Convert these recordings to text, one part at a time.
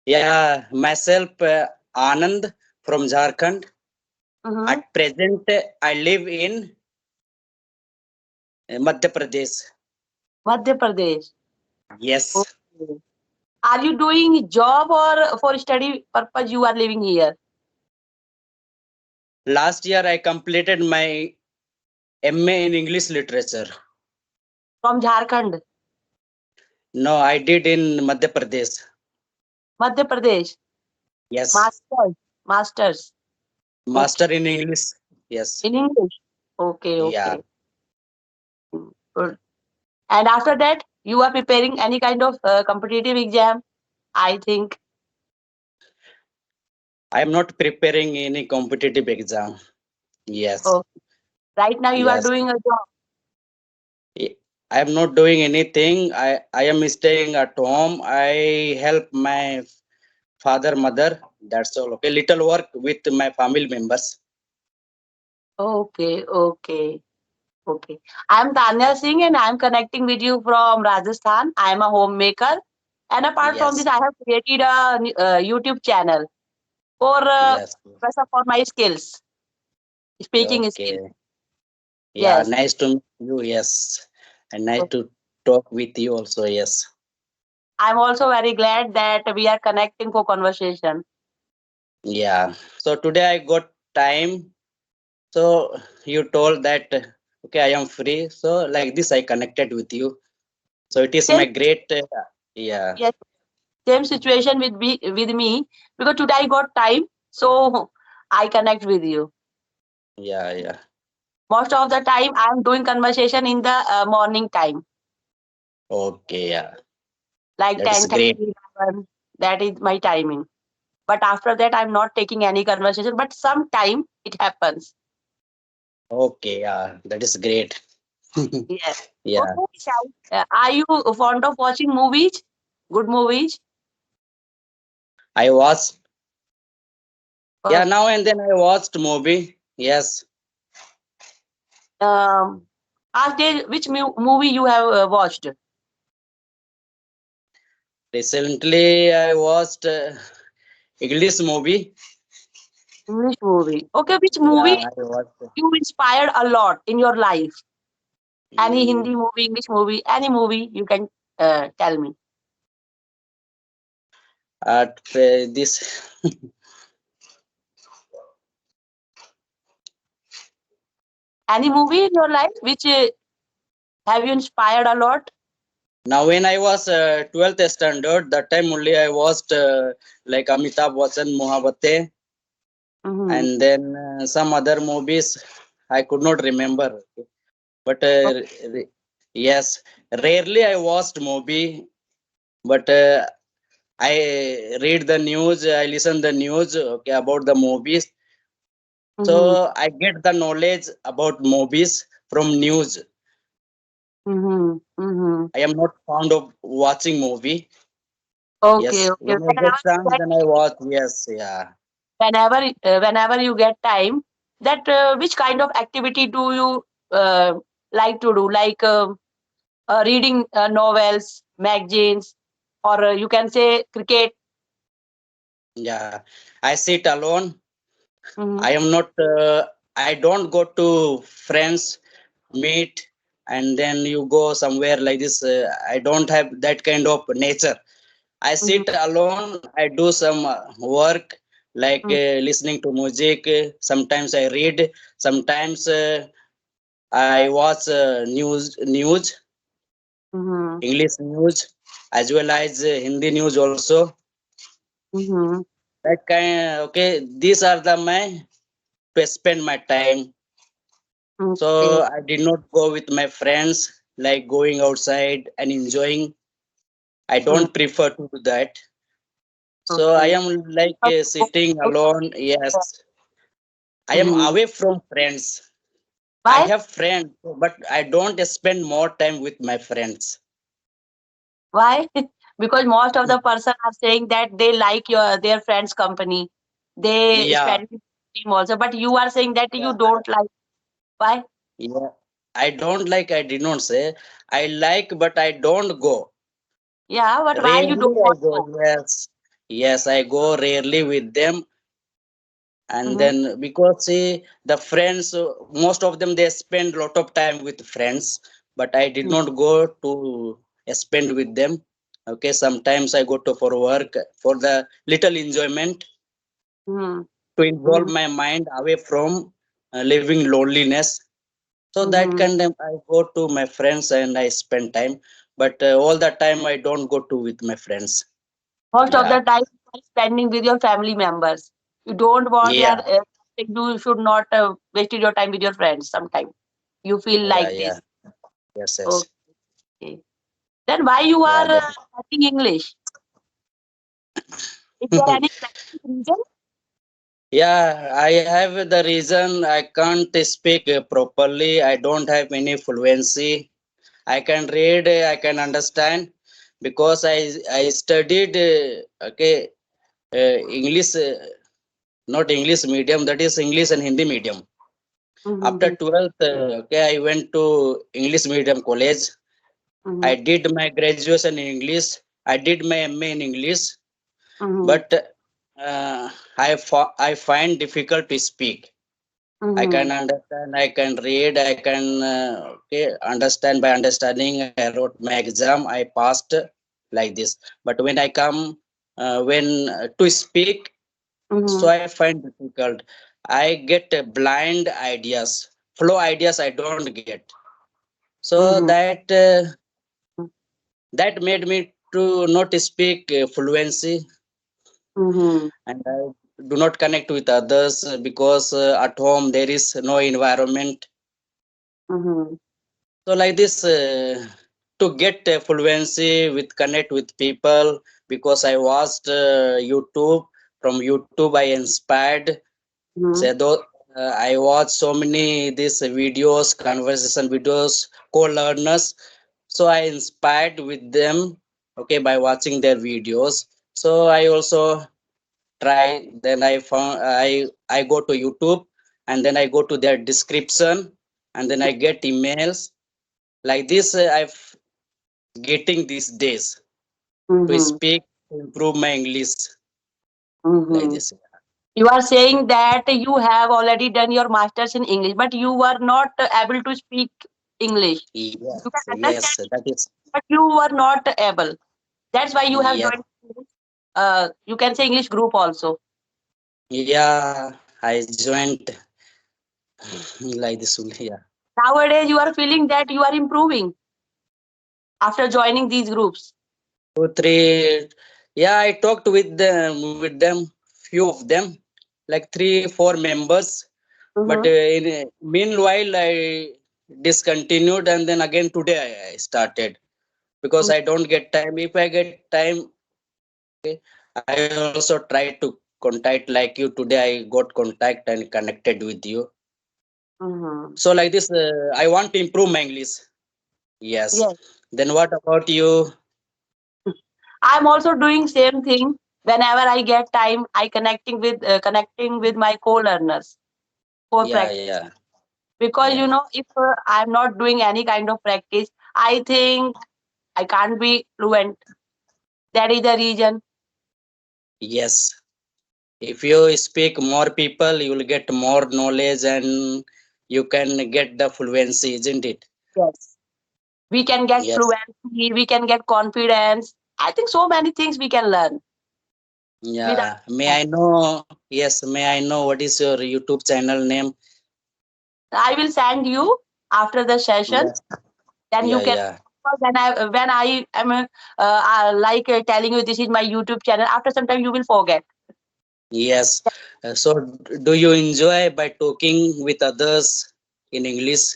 Yeah, myself, Anand from Jharkhand. Mm-hmm. At present, I live in Madhya Pradesh. Madhya Pradesh. Yes. Okay. Are you doing job or for study purpose you are living here? Last year, I completed my MA in English literature. From Jharkhand, No, I did in Madhya Pradesh. Madhya Pradesh. Yes. Masters. Masters. Okay. Master in English. Yes. In English. Okay, Yeah. okay. Good. And after that, you are preparing any kind of competitive exam, I think. I am not preparing any competitive exam. Yes. Okay. Right now you are Yes. doing a job. I am not doing anything. I am staying at home. I help my father, mother. That's all. Okay. Little work with my family members. Okay, okay, okay. I'm Tanya Singh and I'm connecting with you from Rajasthan. I'm a homemaker. And apart from this, Yes. I have created a YouTube channel for Yes. for my skills, speaking skills. Okay. Yeah. Yes. Nice to meet you. Yes. And nice So to talk with you also. Yes. I'm also very glad that we are connecting for conversation. Yeah. So today I got time. So you told that, okay, I am free. So like this, I connected with you. So it is Same, my great, yeah, yes, same situation with me because today I got time, so I connect with you. yeah, yeah. Most of the time, I'm doing conversation in the morning time, Okay, yeah. like That is 10:30, great. 11. That is my timing. But after that, I'm not taking any conversation. But sometime it happens. Okay, yeah. That is great. Yes. Yeah. Okay, Shai. Are you fond of watching movies? Good movies? I watched, yeah, Uh, now and then I watched movie. Yes. um, Ask Dave, which movie you have watched? Recently I watched English movie. English movie. Okay, which Yeah, movie I watched. you inspired a lot in your life? Any Mm, Hindi movie, English movie, any movie you can tell me. at this, Any movie in your life which have you inspired a lot? now when I was 12th standard, that time only I watched like Amitabh Bachchan, Mohabbatein, Mm-hmm. and then some other movies I could not remember. But yes, rarely I watched movie, but I read the news, I listen the news, okay, about the movies. Mm-hmm. So I get the knowledge about movies from news. Mm-hmm. Mm-hmm. I am not fond of watching movie. Okay, Yes, okay. when I get chance, then I watch. Yes, yeah. Whenever you get time, that which kind of activity do you like to do? Like reading novels, magazines, or you can say cricket. Yeah, I sit alone. Mm-hmm. I am not. I don't go to friends meet and then you go somewhere like this. I don't have that kind of nature. I sit Mm-hmm. alone. I do some work like listening to music. Sometimes I read. Sometimes I watch news, Mm-hmm. English news, as well as Hindi news also. Mm-hmm. That kind. Okay, these are the my to spend my time. Okay. So I did not go with my friends like going outside and enjoying. I Mm, don't prefer to do that. So I okay. am like sitting alone. Yes, I am Mm-hmm. away from friends. I Why? have friends, but I don't spend more time with my friends. Why? Because most of the person are saying that they like their friends' company. They Yeah, spend with them also, but you are saying that you yeah, don't like. Why? yeah. I don't like. I did not say. I like, but I don't go. Yeah, but why you Rarely don't I want go. to? Yes. Yes, I go rarely with them, and Mm-hmm. then because see the friends, most of them they spend lot of time with friends, but I did not go to spend with them. Okay, sometimes I go to for work for the little enjoyment Mm-hmm. to involve my mind away from living loneliness. So that Mm-hmm. kind of I go to my friends and I spend time, but all the time I don't go to with my friends. Most of the Yeah, time you are spending with your family members. You don't want yeah, your you should not wasted your time with your friends. Sometimes you feel yeah, like yeah. this. Yes, yes. Okay. Then why you Yeah, are that. studying English? Is there any specific reason? Yeah, I have the reason I can't speak properly. I don't have any fluency. I can read, I can understand because I studied okay English, not English medium, that is English and Hindi medium. After Mm-hmm. 12th, okay, I went to English medium college. Mm-hmm. I did my graduation in English. I did my MA in English, Mm-hmm. but I find difficult to speak. I Mm-hmm. can understand, I can read, I can okay, understand by understanding. I wrote my exam, I passed like this. But when I come, when to speak, so Mm-hmm. I find difficult. I get blind ideas, flow ideas I don't get. So Mm-hmm. that made me to not speak fluency, Mm-hmm. and I do not connect with others because at home there is no environment. Mm-hmm. So like this, to get fluency with connect with people, because I watched YouTube. From YouTube, I inspired. Mm-hmm. Say though, I watched so many these videos, conversation videos, co-learners. So I inspired with them. Okay, by watching their videos. So I also try. Then I found I go to YouTube, and then I go to their description, and then I get emails like this. I've getting these days to Mm-hmm. speak to improve my English like Mm-hmm. this. You are saying that you have already done your masters in English, but you were not able to speak English. You Yes, can yes, understand, that is. but you were not able. That's why you have Yes, joined. You can say English group also. yeah, I joined like this only. Yeah, Nowadays, you are feeling that you are improving after joining these groups. two, three. Yeah, I talked with them, few of them, like three, four members. But Mm-hmm. in meanwhile, I discontinued, and then again today I started because I don't get time. If I get time, okay, I also try to contact like you today. I got contact and connected with you. Mm-hmm. So like this, I want to improve my English. Yes. Yes, Then what about you? I'm also doing same thing. Whenever I get time, I connecting with my co-learners for Yeah, practice. yeah, Because yeah. if I'm not doing any kind of practice, I think I can't be fluent. That is the reason. Yes. If you speak more people, you will get more knowledge and you can get the fluency, isn't it? Yes. We can get Yes. fluency, we can get confidence. I think so many things we can learn without Yeah. May time. I know? Yes. May I know what is your YouTube channel name? I will send you after the session. Yes. Then you Yeah, can. yeah. When I am like telling you this is my YouTube channel. After some time you will forget. Yes. So, do you enjoy by talking with others in English?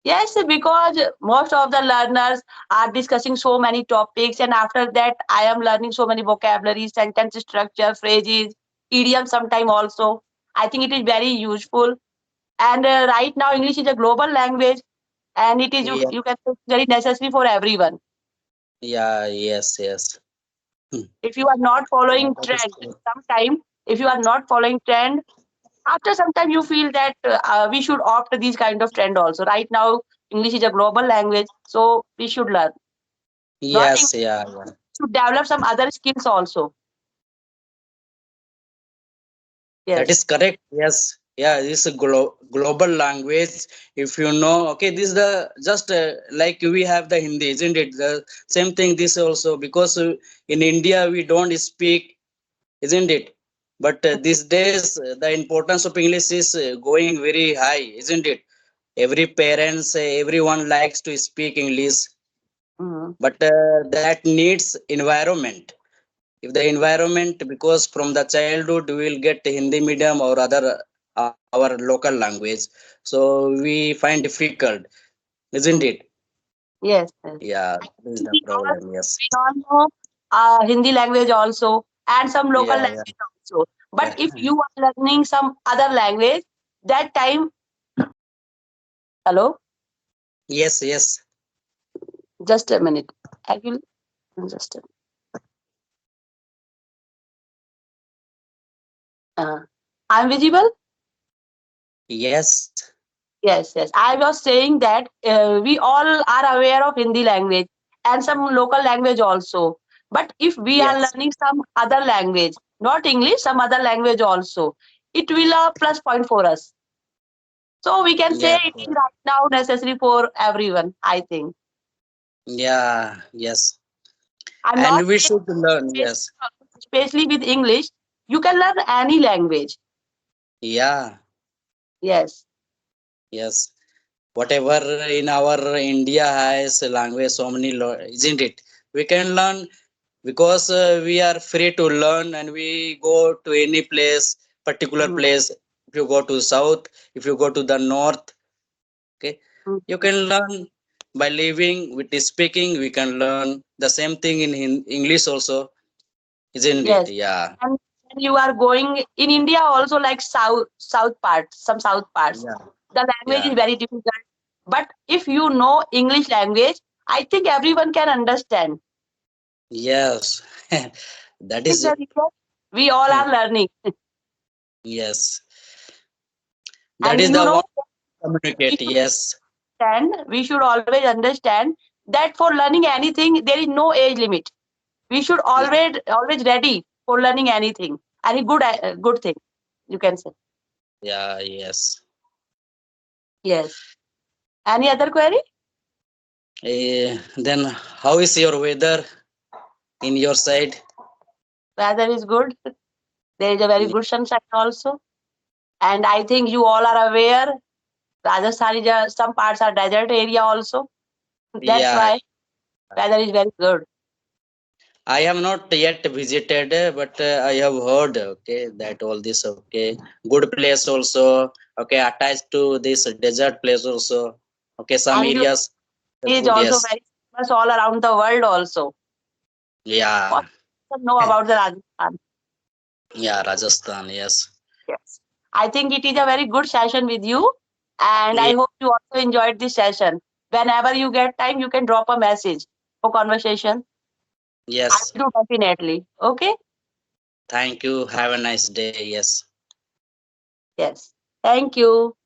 Yes, because most of the learners are discussing so many topics, and after that, I am learning so many vocabulary, sentence structure, phrases, idioms. Sometime also, I think it is very useful. And right now, English is a global language, and it is Yeah. you can say it's very necessary for everyone. Yeah. Yes. Yes. Hmm. If you are not Yeah, following that is trend, good. sometime if you are not following trend, after some time you feel that we should opt these kind of trend also. Right now, English is a global language, so we should learn. Not Yes. Yeah. Yeah. to develop some other skills also. That Yes. is correct. Yes. Yeah, this is a global language. If you know, okay, this is the just like we have the Hindi, isn't it? The same thing. This also because in India we don't speak, isn't it? But these days the importance of English is going very high, isn't it? Every parents, everyone likes to speak English, Mhm. but that needs environment. If the environment, because from the childhood we will get Hindi medium or other our local language, so we find difficult, isn't Mhm. it? Yes. Yes. Yeah, this is the We all, problem. Yes. we all know Hindi language also and some local Yeah, yeah, language also. But yeah. if you are learning some other language, that time, hello, Yes, yes. just a minute. I will just a I'm visible? Yes, Yes, yes. I was saying that we all are aware of Hindi language and some local language also. But if we are yes, learning some other language, not English, some other language also, it will a plus point for us. So we can say yeah, it is right now necessary for everyone, I think. yeah, yes. I'm not And we saying should learn. especially Yes, especially with English, you can learn any language. yeah, Yes. yes. Whatever in our India has language, so many, isn't it? We can learn because we are free to learn and we go to any place, particular Mhm. place. If you go to south, if you go to the north, okay, you Mhm. can learn by living with the speaking. We can learn the same thing in English also, isn't it? Yes. Yeah, And when you are going in India also like south parts, some south parts. yeah, The language is yeah, very difficult. But if you know English language, I think everyone can understand. yes. That It's is, a reason we all are learning. yes, that And is you the know, one communicate. Yes, we should always understand that for learning anything, there is no age limit. We should always ready for learning anything, any good thing, you can say. yeah, yes. Yes. Any other query? Then how is your weather in your side? Weather is good. There is a very good sunshine also. And I think you all are aware, Rajasthan is some parts are desert area also. That's Yeah, why weather is very good. I have not yet visited, but I have heard, okay, that all this, okay, good place also, okay, attached to this desert place also, okay, some And you areas is good, also yes, very famous all around the world also. What yeah, you know about the Rajasthan? yeah, Rajasthan, yes, Yes. I think it is a very good session with you. And I yeah, hope you also enjoyed this session. Whenever you get time, you can drop a message for conversation. I yes. will do definitely. Okay? Thank you. Have a nice day. Yes. Yes. Thank you.